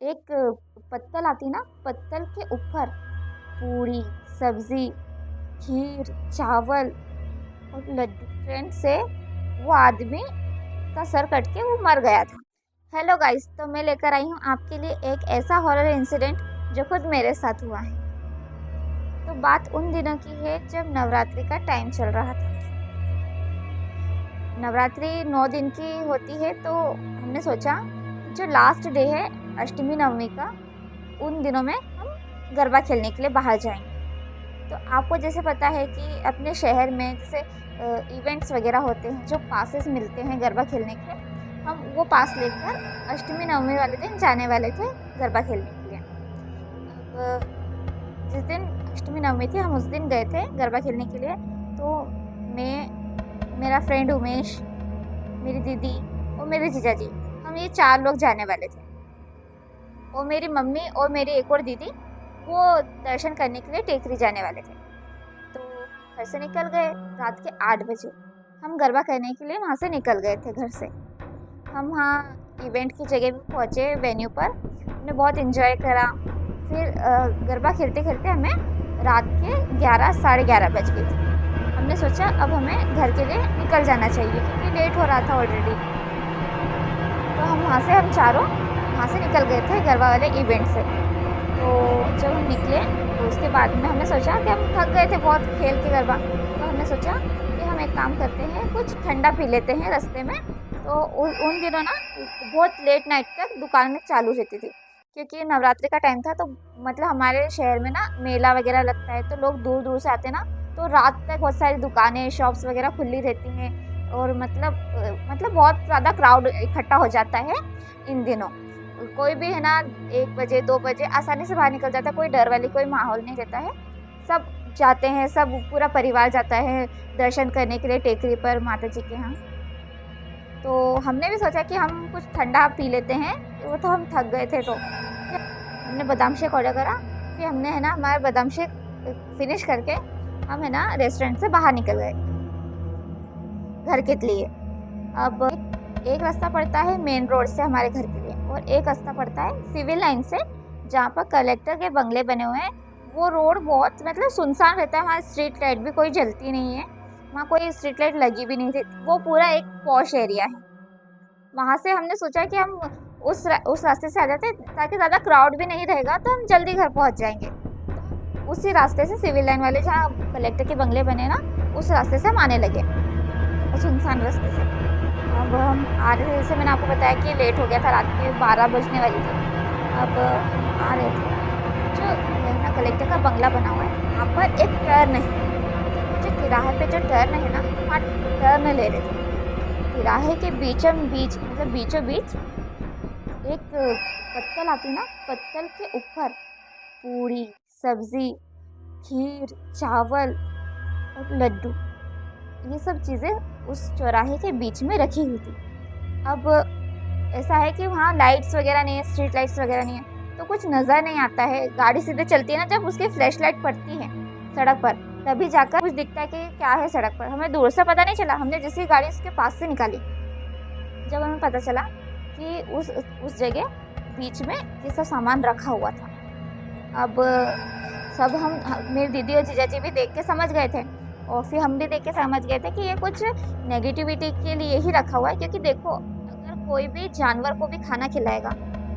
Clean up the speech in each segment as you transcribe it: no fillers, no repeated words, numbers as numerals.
एक पत्तल आती ना, पत्तल के ऊपर पूड़ी, सब्जी, खीर, चावल और लड्डू। ट्रेन से वो आदमी का सर कट के वो मर गया था। हेलो गाइस, तो मैं लेकर आई हूँ आपके लिए एक ऐसा हॉरर इंसिडेंट जो खुद मेरे साथ हुआ है। तो बात उन दिनों की है जब नवरात्रि का टाइम चल रहा था। नवरात्रि 9 दिन की होती है, तो हमने सोचा जो लास्ट डे है अष्टमी नवमी का, उन दिनों में हम गरबा खेलने के लिए बाहर जाएंगे। तो आपको जैसे पता है कि अपने शहर में जैसे इवेंट्स वगैरह होते हैं, जो पासेस मिलते हैं गरबा खेलने के, हम वो पास लेकर अष्टमी नवमी वाले दिन जाने वाले थे गरबा खेलने के लिए। अब जिस दिन अष्टमी नवमी थी, हम उस दिन गए थे गरबा खेलने के लिए। तो मैं, मेरा फ्रेंड उमेश, मेरी दीदी और मेरे जीजा जी, हम ये 4 लोग जाने वाले थे। और मेरी मम्मी और मेरी एक और दीदी वो दर्शन करने के लिए टेकरी जाने वाले थे। तो घर से निकल गए रात के 8 बजे। हम गरबा करने के लिए वहाँ से निकल गए थे घर से। हम वहाँ इवेंट की जगह पे पहुँचे, वेन्यू पर। हमने बहुत इन्जॉय करा। फिर गरबा खेलते खेलते हमें रात के 11 साढ़े 11 बज गई थी। हमने सोचा अब हमें घर के लिए निकल जाना चाहिए क्योंकि लेट हो रहा था ऑलरेडी। तो हम चारों वहाँ से निकल गए थे गरबा वाले इवेंट से। तो जब हम निकले तो उसके बाद में हमने सोचा कि हम थक गए थे बहुत खेल के गरबा। तो हमने सोचा कि हम एक काम करते हैं, कुछ ठंडा पी लेते हैं रास्ते में। तो उन दिनों ना बहुत लेट नाइट तक दुकानें चालू रहती थी क्योंकि नवरात्रि का टाइम था। तो मतलब हमारे शहर में ना मेला वगैरह लगता है, तो लोग दूर दूर से आते ना, तो रात तक बहुत सारी दुकानें, शॉप्स वगैरह खुली रहती हैं। और मतलब बहुत ज़्यादा क्राउड इकट्ठा हो जाता है इन दिनों। कोई भी है ना 1 बजे 2 बजे आसानी से बाहर निकल जाता है, कोई डर वाली कोई माहौल नहीं रहता है। सब जाते हैं, सब पूरा परिवार जाता है दर्शन करने के लिए टेकरी पर माता जी के यहाँ। तो हमने भी सोचा कि हम कुछ ठंडा पी लेते हैं, वो तो हम थक गए थे। तो हमने बादाम शेक ऑर्डर करा। फिर हमने है ना हमारा बादाम शेक फिनिश करके हम है ना रेस्टोरेंट से बाहर निकल गए घर के लिए। अब एक रास्ता पड़ता है मेन रोड से हमारे घर के लिए और एक रास्ता पड़ता है सिविल लाइन से, जहाँ पर कलेक्टर के बंगले बने हुए हैं। वो रोड बहुत मतलब सुनसान रहता है, वहाँ स्ट्रीट लाइट भी कोई जलती नहीं है, वहाँ कोई स्ट्रीट लाइट लगी भी नहीं थी। वो पूरा एक पॉश एरिया है। वहाँ से हमने सोचा कि हम उस रास्ते से आ जाते ताकि ज़्यादा क्राउड भी नहीं रहेगा, तो हम जल्दी घर पहुँच जाएंगे। उसी रास्ते से सिविल लाइन वाले जहाँ कलेक्टर के बंगले बने ना, उस रास्ते से हम आने लगे, सुनसान रास्ते से। अब हम आ रहे थे, जैसे मैंने आपको बताया कि लेट हो गया था, रात के 12 बजने वाली थी। अब आ रहे थे, जो ना कलेक्टर का बंगला बना हुआ है, वहाँ पर एक टर्न है। जो तिराहे पे जो टर्न है ना, वहाँ टर्न ले रहे थे। तिराहे के बीचों बीच मतलब बीचों बीच एक पत्तल आती ना, पत्तल के ऊपर पूड़ी, सब्जी, खीर, चावल और लड्डू, ये सब चीज़ें उस चौराहे के बीच में रखी हुई थी। अब ऐसा है कि वहाँ लाइट्स वगैरह नहीं है, स्ट्रीट लाइट्स वगैरह नहीं है, तो कुछ नज़र नहीं आता है। गाड़ी सीधे चलती है ना, जब उसकी फ्लैश लाइट पड़ती है सड़क पर, तभी जाकर कुछ दिखता है कि क्या है सड़क पर। हमें दूर से पता नहीं चला, हमने जैसे ही गाड़ी उसके पास से निकाली, जब हमें पता चला कि उस जगह बीच में ये सब सामान रखा हुआ था। अब सब मेरी दीदी और जीजा जी भी देख के समझ गए थे, और फिर हम भी देख के समझ गए थे कि ये कुछ नेगेटिविटी के लिए ही रखा हुआ है। क्योंकि देखो, अगर कोई भी जानवर को भी खाना खिलाएगा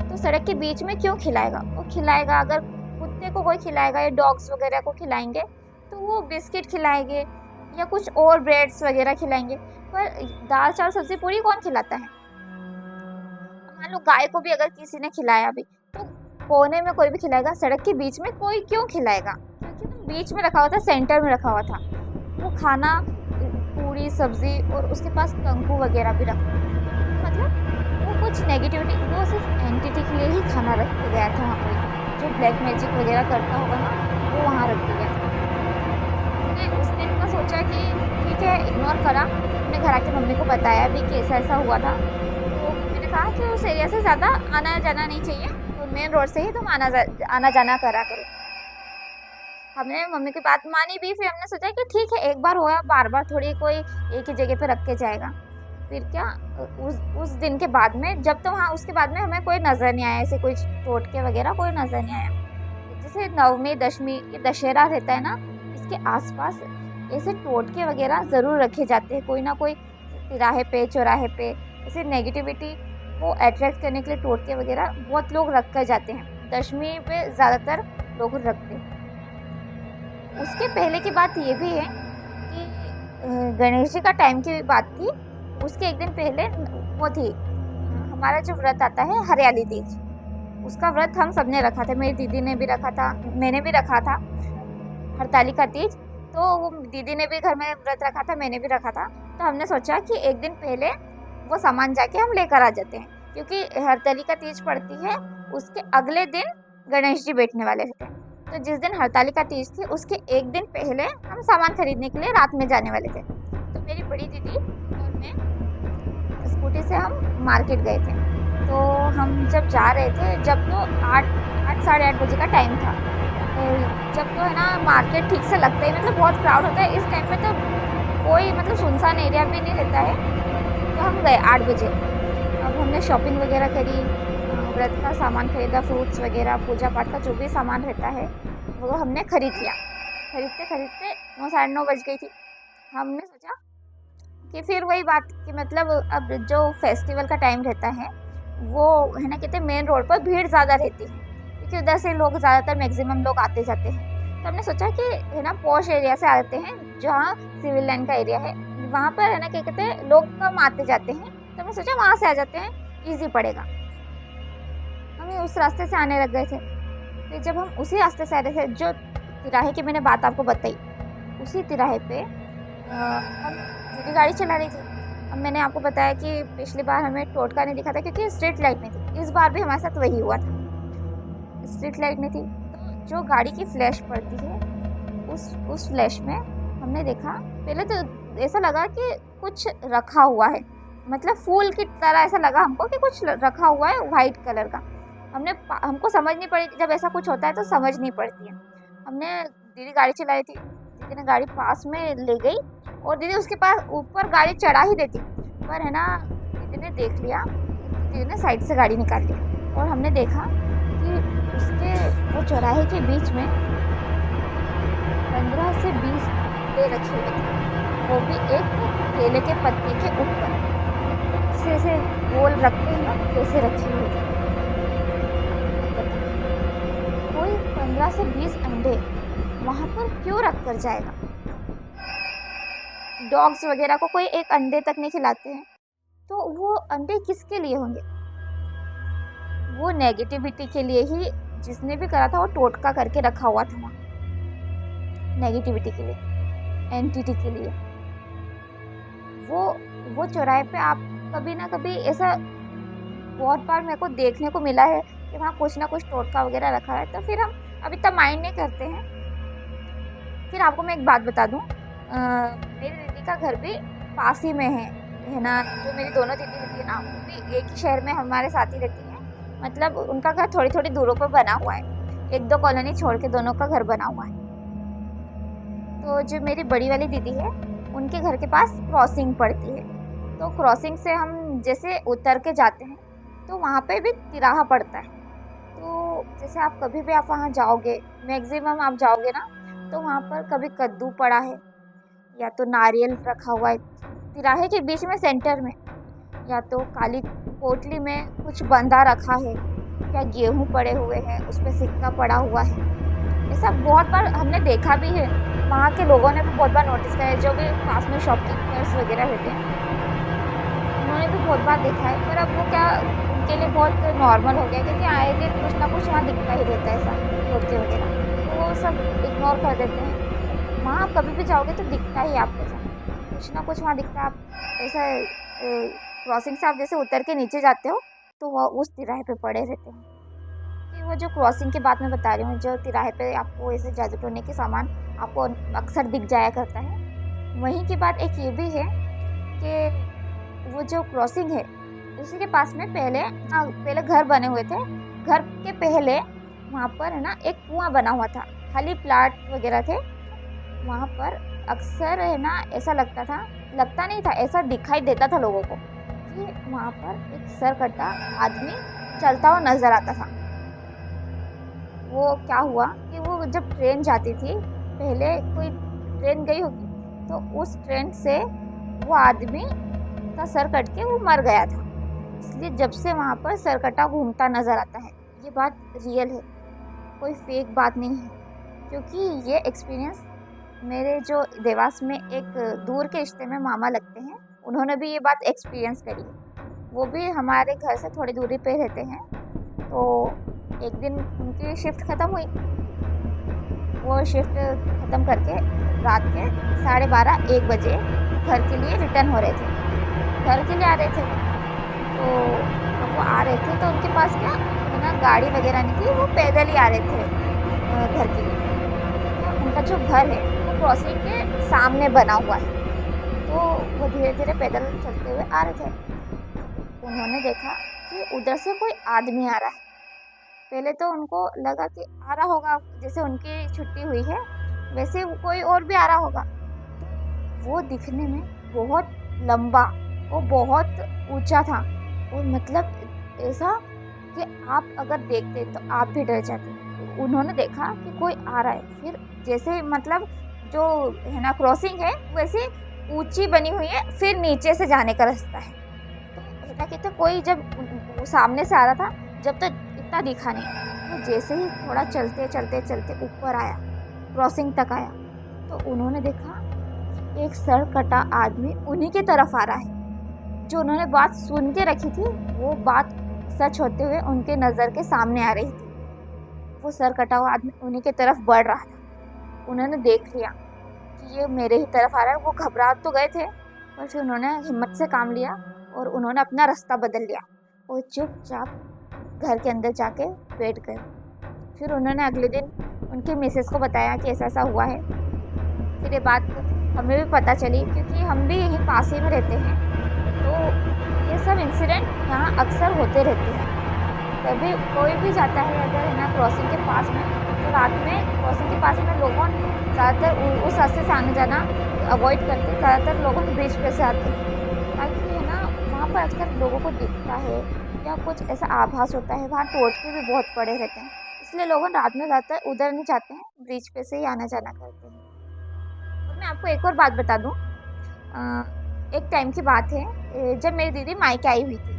तो सड़क के बीच में क्यों खिलाएगा? वो खिलाएगा, अगर कुत्ते को कोई खिलाएगा या डॉग्स वगैरह को खिलाएंगे तो वो बिस्किट खिलाएंगे या कुछ और ब्रेड्स वगैरह खिलाएंगे। पर दाल चावल सब्जी पूरी कौन खिलाता है? मान लो गाय को भी अगर किसी ने खिलाया भी, तो कोने में कोई भी खिलाएगा, सड़क के बीच में कोई क्यों खिलाएगा? क्योंकि बीच में रखा हुआ था, सेंटर में रखा हुआ था वो खाना, पूरी सब्जी, और उसके पास कंकु वगैरह भी रखा। मतलब वो कुछ नेगेटिविटी, वो सिर्फ एंटिटी के लिए ही खाना रख के गया था। वहाँ कोई जो ब्लैक मैजिक वगैरह करता होगा ना, वो वहाँ रख के गया था। मैंने उस दिन का सोचा कि ठीक है, इग्नोर करा। मैंने घर आके मम्मी को बताया भी कि ऐसा ऐसा हुआ था। तो मैंने कहा कि उस एरिया से ज़्यादा आना जाना नहीं चाहिए, तो मेन रोड से ही तुम आना जाना करा करो। हमने मम्मी की बात मानी भी। फिर हमने सोचा कि ठीक है, एक बार हुआ, बार बार थोड़ी कोई एक ही जगह पे रख के जाएगा। फिर क्या, उस दिन के बाद में जब तो वहाँ उसके बाद में हमें कोई नज़र नहीं आया, ऐसे कोई टोटके वगैरह कोई नज़र नहीं आया। जैसे नवमी दशमी ये दशहरा रहता है ना, इसके आसपास ऐसे टोटके वगैरह ज़रूर रखे जाते हैं, कोई ना कोई तिराहे पे चौराहे पे। ऐसे नेगेटिविटी को अट्रैक्ट करने के लिए टोटके वगैरह बहुत लोग रख कर जाते हैं। दशमी पे ज़्यादातर लोग रखते हैं। उसके पहले की बात ये भी है कि गणेश जी का टाइम की बात थी। उसके एक दिन पहले वो थी, हमारा जो व्रत आता है हरियाली तीज, उसका व्रत हम सबने रखा था। मेरी दीदी ने भी रखा था, मैंने भी रखा था, हरतालिका तीज। तो वो दीदी ने भी घर में व्रत रखा था, मैंने भी रखा था। तो हमने सोचा कि एक दिन पहले वो सामान जाके हम लेकर आ जाते हैं, क्योंकि हरतालिका तीज पड़ती है उसके अगले दिन गणेश जी बैठने वाले थे। तो जिस दिन हरतालिका तीज थी उसके एक दिन पहले हम सामान खरीदने के लिए रात में जाने वाले थे। तो मेरी बड़ी दीदी और मैं स्कूटी से हम मार्केट गए थे। तो हम जब जा रहे थे, जब तो 8 साढ़े 8 बजे का टाइम था, जब तो है ना मार्केट ठीक से लगता ही, मतलब बहुत क्राउड होता है इस टाइम पे, तो कोई मतलब सुनसान एरिया भी नहीं रहता है। तो हम गए 8 बजे। अब हमने शॉपिंग वगैरह करी, व्रत का सामान खरीदा, फ्रूट्स वगैरह, पूजा पाठ का जो भी सामान रहता है वो हमने खरीद लिया। खरीदते खरीदते 9 साढ़े 9 बज गई थी। हमने सोचा कि फिर वही बात कि मतलब अब जो फेस्टिवल का टाइम रहता है वो है ना, कहते मेन रोड पर भीड़ ज़्यादा रहती है, क्योंकि उधर से लोग ज़्यादातर मैक्सिमम लोग आते जाते हैं। तो हमने सोचा कि है ना पॉश एरिया से आते हैं, जहाँ सिविल लाइन का एरिया है वहाँ पर है ना, क्या कहते हैं लोग कम आते जाते हैं। तो हमने सोचा वहाँ से आ जाते हैं, ईजी पड़ेगा। हम उस रास्ते से आने लग गए थे। फिर जब हम उसी रास्ते से आ रहे थे, जो तिराहे की मैंने बात आपको बताई, उसी तिराहे पे हम धीरे गाड़ी चला रही थी। अब मैंने आपको बताया कि पिछली बार हमें टोटका नहीं दिखा था क्योंकि स्ट्रीट लाइट नहीं थी। इस बार भी हमारे साथ वही हुआ था, स्ट्रीट लाइट नहीं थी। तो जो गाड़ी की फ्लैश पड़ती है उस फ्लैश में हमने देखा, पहले तो ऐसा लगा कि कुछ रखा हुआ है, मतलब फूल की तरह ऐसा लगा हमको कि कुछ रखा हुआ है वाइट कलर का। हमको समझ नहीं पड़ी, जब ऐसा कुछ होता है तो समझ नहीं पड़ती है। हमने दीदी गाड़ी चला रही थी, दीदी ने गाड़ी पास में ले गई और दीदी उसके पास ऊपर गाड़ी चढ़ा ही देती, पर है ना दीदी ने देख लिया, दीदी ने साइड से गाड़ी निकाल ली और हमने देखा कि उसके वो चौराहे के बीच में 15 से 20 केले रखे हुए थे, वो भी एक केले के पत्ते के ऊपर से गोल रखते हैं ना, कैसे रखे हुए थे। कोई 15 से 20 अंडे वहाँ पर क्यों रख कर जाएगा? डॉग्स वगैरह को कोई एक अंडे तक नहीं खिलाते हैं, तो वो अंडे किसके लिए होंगे? वो नेगेटिविटी के लिए ही जिसने भी करा था वो टोटका करके रखा हुआ था वहाँ, नेगेटिविटी के लिए, एंटिटी के लिए। वो चौराहे पे आप कभी ना कभी ऐसा बहुत बार मेरे को देखने को मिला है कि वहाँ कुछ ना कुछ टोटका वगैरह रखा है, तो फिर हम अभी तक माइंड नहीं करते हैं। फिर आपको मैं एक बात बता दूँ, मेरी दीदी का घर भी पास ही में है ना, जो मेरी दोनों दीदी रहती है ना वो भी एक ही शहर में हमारे साथ ही रहती है। मतलब उनका घर थोड़ी थोड़ी दूरों पर बना हुआ है, 1-2 कॉलोनी छोड़ के दोनों का घर बना हुआ है। तो जो मेरी बड़ी वाली दीदी है उनके घर के पास क्रॉसिंग पड़ती है, तो क्रॉसिंग से हम जैसे उतर के जाते हैं तो वहाँ पे भी तिराहा पड़ता है। तो जैसे आप कभी भी आप वहाँ जाओगे, मैक्सिमम आप जाओगे ना, तो वहाँ पर कभी कद्दू पड़ा है या तो नारियल रखा हुआ है तिराहे के बीच में सेंटर में, या तो काली पोटली में कुछ बंधा रखा है, या गेहूँ पड़े हुए हैं उस पर सिक्का पड़ा हुआ है। ऐसा बहुत बार हमने देखा भी है, वहाँ के लोगों ने भी बहुत बार नोटिस किया है, जो भी पास में शॉपकीपर्स वगैरह रहते हैं उन्होंने भी बहुत बार देखा है। पर अब वो क्या उनके लिए बहुत नॉर्मल हो गया, क्योंकि आए दिन कुछ ना कुछ वहाँ दिखता ही रहता है ऐसा टोटके वगैरह, तो वो सब इग्नोर कर देते हैं। वहाँ आप कभी भी जाओगे तो दिखता ही आपको कुछ ना कुछ वहाँ दिखता है। आप ऐसा क्रॉसिंग से आप जैसे उतर के नीचे जाते हो तो वह उस तिराहे पे पड़े रहते हैं। कि वो जो क्रॉसिंग की बात मैं बता रही हूँ, जो तिराहे पे आपको ऐसे जादू टोने के सामान आपको अक्सर दिख जाया करता है, वहीं की बात एक ये भी है कि वो जो क्रॉसिंग है उसी के पास में पहले घर बने हुए थे। घर के पहले वहाँ पर है ना एक कुआं बना हुआ था, खाली प्लाट वगैरह थे वहाँ पर। अक्सर है ना ऐसा लगता था लगता नहीं था, ऐसा दिखाई देता था लोगों को कि वहाँ पर एक सर कटा आदमी चलता हुआ नजर आता था। वो क्या हुआ कि वो जब ट्रेन जाती थी, पहले कोई ट्रेन गई होगी, तो उस ट्रेन से वो आदमी का सर कट के वो मर गया था। इसलिए जब से वहाँ पर सरकटा घूमता नजर आता है। ये बात रियल है, कोई फेक बात नहीं है, क्योंकि ये एक्सपीरियंस मेरे जो देवास में एक दूर के रिश्ते में मामा लगते हैं, उन्होंने भी ये बात एक्सपीरियंस करी है। वो भी हमारे घर से थोड़ी दूरी पे रहते हैं। तो एक दिन उनकी शिफ्ट ख़त्म हुई, वो शिफ्ट ख़त्म करके रात के 12:30-1 बजे घर के लिए रिटर्न हो रहे थे, घर के लिए आ रहे थे। तो जब वो आ रहे थे तो उनके पास क्या है ना, गाड़ी वगैरह नहीं थी, वो पैदल ही आ रहे थे घर के लिए। तो उनका जो घर है वो क्रॉसिंग के सामने बना हुआ है, तो वो धीरे धीरे पैदल चलते हुए आ रहे थे। उन्होंने देखा कि उधर से कोई आदमी आ रहा है। पहले तो उनको लगा कि आ रहा होगा, जैसे उनकी छुट्टी हुई है वैसे कोई और भी आ रहा होगा। वो दिखने में बहुत लंबा और बहुत ऊंचा था, और मतलब ऐसा कि आप अगर देखते तो आप भी डर जाते। उन्होंने देखा कि कोई आ रहा है, फिर जैसे मतलब जो है ना क्रॉसिंग है वैसे ऊंची बनी हुई है, फिर नीचे से जाने का रास्ता है। तो कहता कि तो कोई जब सामने से आ रहा था, जब तक इतना दिखा नहीं, तो जैसे ही थोड़ा चलते चलते चलते ऊपर आया, क्रॉसिंग तक आया, तो उन्होंने देखा एक सर कटा आदमी उन्हीं की तरफ आ रहा है। जो उन्होंने बात सुन के रखी थी वो बात सच होते हुए उनके नज़र के सामने आ रही थी। वो सर कटा हुआ आदमी उन्हीं की तरफ बढ़ रहा था। उन्होंने देख लिया कि ये मेरे ही तरफ आ रहा है। वो घबरा तो गए थे, पर फिर उन्होंने हिम्मत से काम लिया और उन्होंने अपना रास्ता बदल लिया और चुपचाप घर के अंदर जाके बैठ गए। फिर उन्होंने अगले दिन उनकी मिसेस को बताया कि ऐसा ऐसा हुआ है। फिर ये बात हमें भी पता चली, क्योंकि हम भी यहीं पास ही में रहते हैं, तो ये सब इंसिडेंट यहाँ अक्सर होते रहते हैं। कभी कोई भी जाता है अगर है ना क्रॉसिंग के पास में, तो रात में क्रॉसिंग के पास में लोगों ज़्यादातर उस रास्ते से आने जाना अवॉइड करते। ज़्यादातर लोगों ब्रिज पे से आते हैं, ताकि है ना वहाँ पर अक्सर लोगों को दिखता है या कुछ ऐसा आभास होता है। वहाँ टोटके भी बहुत पड़े रहते हैं, इसलिए लोग रात में ज़्यादातर उधर नहीं जाते हैं, ब्रिज पे से ही आना जाना करते हैं। मैं आपको एक और बात बता दूं, एक टाइम की बात है जब मेरी दीदी मायके आई हुई थी।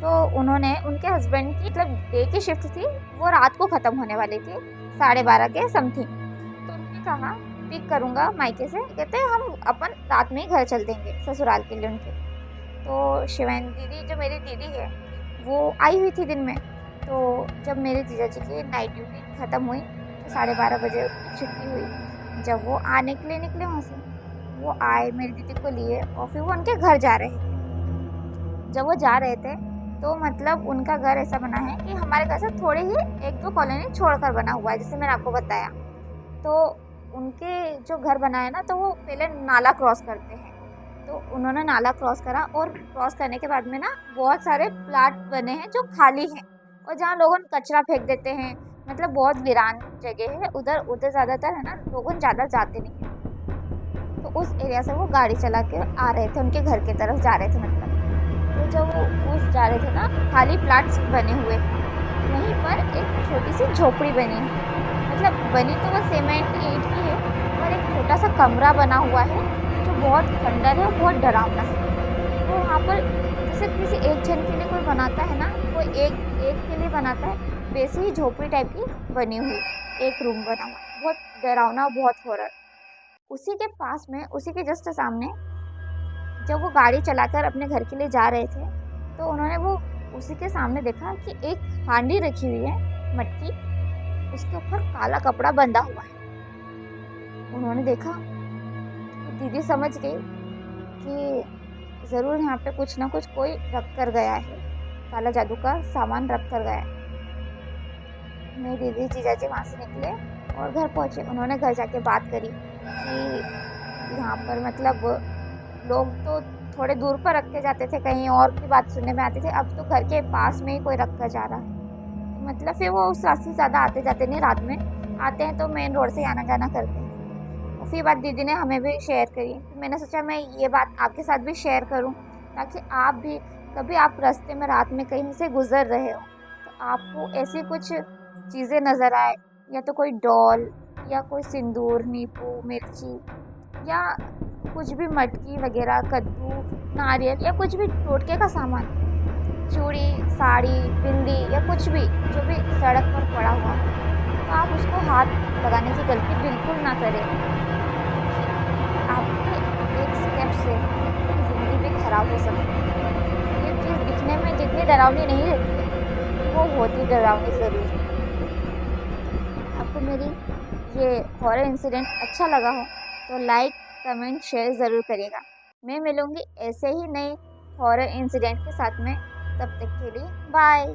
तो उन्होंने उनके हस्बैंड की मतलब डे की शिफ्ट थी, वो रात को ख़त्म होने वाली थी 12:30 के समथिंग। तो उन्होंने कहा पिक करूँगा मायके से, कहते हैं हम अपन रात में ही घर चल देंगे ससुराल के लिए उनके। तो शिवानी दीदी जो मेरी दीदी है वो आई हुई थी दिन में। तो जब मेरे जीजा जी की नाइट ड्यूटी ख़त्म हुई तो 12:30 बजे छुट्टी हुई। जब वो आने के लिए निकले वहाँ से, वो आए मेरी दीदी को लिए और फिर वो उनके घर जा रहे थे। जब वो जा रहे थे तो मतलब उनका घर ऐसा बना है कि हमारे घर से थोड़े ही 1-2 कॉलोनी छोड़कर बना हुआ है, जैसे मैंने आपको बताया। तो उनके जो घर बना है ना, तो वो पहले नाला क्रॉस करते हैं। तो उन्होंने नाला क्रॉस करा, और क्रॉस करने के बाद में ना बहुत सारे प्लाट बने हैं जो खाली हैं, और जहाँ लोग कचरा फेंक देते हैं, मतलब बहुत वीरान जगह है उधर ज़्यादातर है ना लोग ज़्यादा जाते नहीं हैं। तो उस एरिया से वो गाड़ी चला के आ रहे थे, उनके घर की तरफ जा रहे थे मतलब। तो जब वो उस जा रहे थे ना, खाली प्लाट्स बने हुए हैं, वहीं पर एक छोटी सी झोपड़ी बनी है। मतलब बनी तो वो सीमेंट ईंट की है, पर एक छोटा सा कमरा बना हुआ है जो बहुत खंडर है और बहुत डरावना है। तो वहाँ पर जैसे किसी एक जन के लिए कोई बनाता है ना, कोई एक के लिए बनाता है, वैसे ही झोपड़ी टाइप की बनी हुई एक रूम बना हुआ, बहुत डरावना, बहुत हॉरर। उसी के पास में, उसी के जस्ट सामने जब वो गाड़ी चलाकर अपने घर के लिए जा रहे थे, तो उन्होंने वो उसी के सामने देखा कि एक हांडी रखी हुई है मटकी, उसके ऊपर काला कपड़ा बंधा हुआ है। उन्होंने देखा, दीदी समझ गई कि ज़रूर यहाँ पे कुछ ना कुछ कोई रख कर गया है, काला जादू का सामान रख कर गया है। मेरी दीदी जीजाजी वहाँ से निकले और घर पहुँचे। उन्होंने घर जाके बात करी कि यहाँ पर मतलब लोग तो थोड़े दूर पर रख के जाते थे, कहीं और की बात सुनने में आती थी, अब तो घर के पास में ही कोई रख कर जा रहा है। मतलब फिर वो उस रास्ते से ज़्यादा आते जाते नहीं, रात में आते हैं तो मेन रोड से आना जाना करते हैं। उसी बात दीदी ने हमें भी शेयर करी। तो मैंने सोचा मैं ये बात आपके साथ भी शेयर करूं, ताकि आप भी कभी आप रास्ते में रात में कहीं से गुजर रहे हो तो आपको ऐसी कुछ चीज़ें नज़र आए, या तो कोई डॉल या कोई सिंदूर, नींबू, मिर्ची, या कुछ भी मटकी वगैरह, कद्दू, नारियल, या कुछ भी टोटके का सामान, चूड़ी, साड़ी, बिंदी, या कुछ भी जो भी सड़क पर पड़ा हुआ है, तो आप उसको हाथ लगाने की गलती बिल्कुल ना करें। क्योंकि आपके एक स्टेप से आपकी ज़िंदगी भी खराब हो सकती है। ये चीज़ दिखने में जितनी डरावनी नहीं रहती है, वो होती डरावनी ज़रूर है। आपको मेरी ये हॉरर इंसिडेंट अच्छा लगा हो तो लाइक, कमेंट, शेयर ज़रूर करिएगा। मैं मिलूँगी ऐसे ही नए हॉरर इंसिडेंट के साथ में। तब तक के लिए बाय।